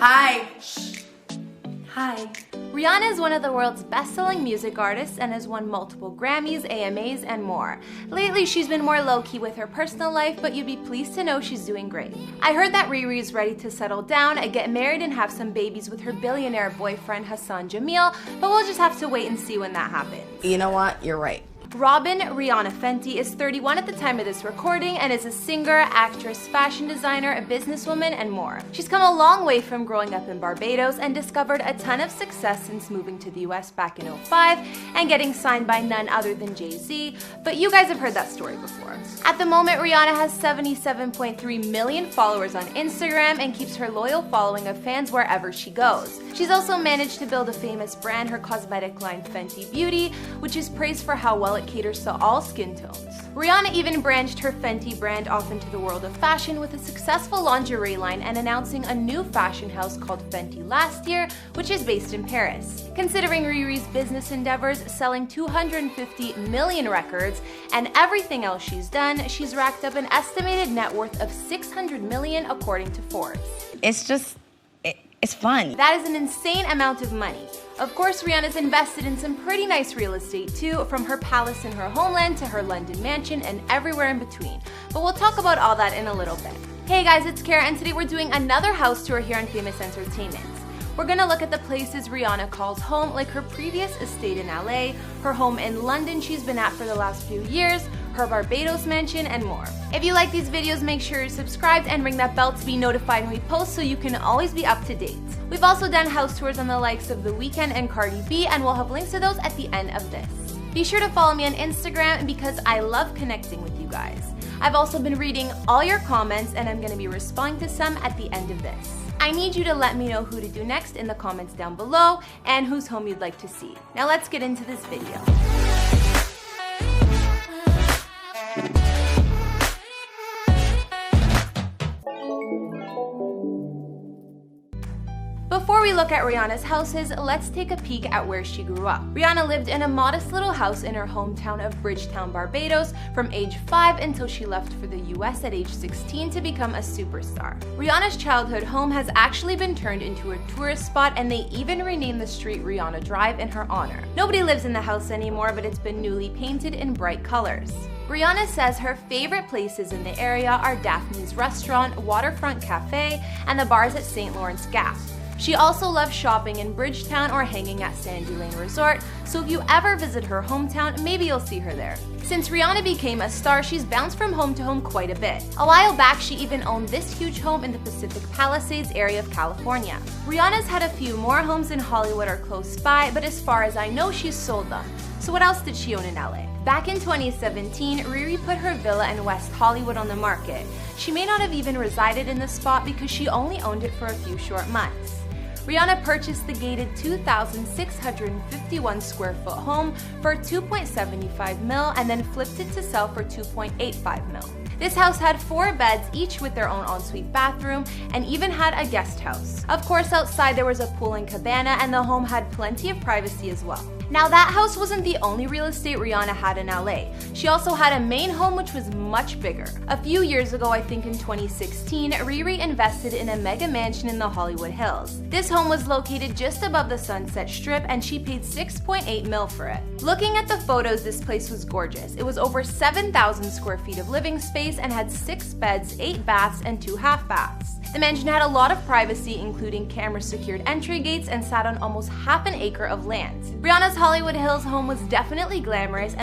Hi. Shh. Hi. Rihanna is one of the world's best-selling music artists and has won multiple Grammys, AMAs, and more. Lately, she's been more low-key with her personal life, but you'd be pleased to know she's doing great. I heard that Riri is ready to settle down, get married, and have some babies with her billionaire boyfriend Hassan Jamil, but we'll just have to wait and see when that happens. You know what? You're right. Robyn Rihanna Fenty is 31 at the time of this recording and is a singer, actress, fashion designer, a businesswoman, and more. She's come a long way from growing up in Barbados and discovered a ton of success since moving to the US back in 2005 and getting signed by none other than Jay-Z, but you guys have heard that story before. At the moment, Rihanna has 77.3 million followers on Instagram and keeps her loyal following of fans wherever she goes. She's also managed to build a famous brand, her cosmetic line Fenty Beauty, which is praised for how well it caters to all skin tones. Rihanna even branched her Fenty brand off into the world of fashion with a successful lingerie line and announcing a new fashion house called Fenty last year, which is based in Paris. Considering Riri's business endeavors, selling 250 million records, and everything else she's done, she's racked up an estimated net worth of 600 million according to Forbes. It's fun. That is an insane amount of money. Of course, Rihanna's invested in some pretty nice real estate too, from her palace in her homeland to her London mansion and everywhere in between. But we'll talk about all that in a little bit. Hey guys, it's Kara, and today we're doing another house tour here on Famous Entertainment. We're gonna look at the places Rihanna calls home, like her previous estate in LA, her home in London she's been at for the last few years, her Barbados mansion, and more. If you like these videos, make sure you're subscribed and ring that bell to be notified when we post so you can always be up to date. We've also done house tours on the likes of The Weeknd and Cardi B, and we'll have links to those at the end of this. Be sure to follow me on Instagram because I love connecting with you guys. I've also been reading all your comments and I'm gonna be responding to some at the end of this. I need you to let me know who to do next in the comments down below and whose home you'd like to see. Now let's get into this video. Before we look at Rihanna's houses, let's take a peek at where she grew up. Rihanna lived in a modest little house in her hometown of Bridgetown, Barbados from age 5 until she left for the US at age 16 to become a superstar. Rihanna's childhood home has actually been turned into a tourist spot, and they even renamed the street Rihanna Drive in her honor. Nobody lives in the house anymore, but it's been newly painted in bright colors. Rihanna says her favorite places in the area are Daphne's Restaurant, Waterfront Cafe, and the bars at St. Lawrence Gap. She also loves shopping in Bridgetown or hanging at Sandy Lane Resort, so if you ever visit her hometown, maybe you'll see her there. Since Rihanna became a star, she's bounced from home to home quite a bit. A while back, she even owned this huge home in the Pacific Palisades area of California. Rihanna's had a few more homes in Hollywood or close by, but as far as I know, she's sold them. So what else did she own in LA? Back in 2017, Riri put her villa in West Hollywood on the market. She may not have even resided in the spot because she only owned it for a few short months. Rihanna purchased the gated 2,651 square foot home for $2.75 mil and then flipped it to sell for $2.85 mil. This house had 4 beds, each with their own ensuite bathroom, and even had a guest house. Of course, outside there was a pool and cabana, and the home had plenty of privacy as well. Now, that house wasn't the only real estate Rihanna had in LA. She also had a main home which was much bigger. A few years ago, I think in 2016, Riri invested in a mega mansion in the Hollywood Hills. This home was located just above the Sunset Strip, and she paid $6.8 mil for it. Looking at the photos, this place was gorgeous. It was over 7,000 square feet of living space and had 6 beds, 8 baths, and 2 half baths. The mansion had a lot of privacy, including camera-secured entry gates, and sat on almost half an acre of land. Rihanna's Hollywood Hills home was definitely glamorous,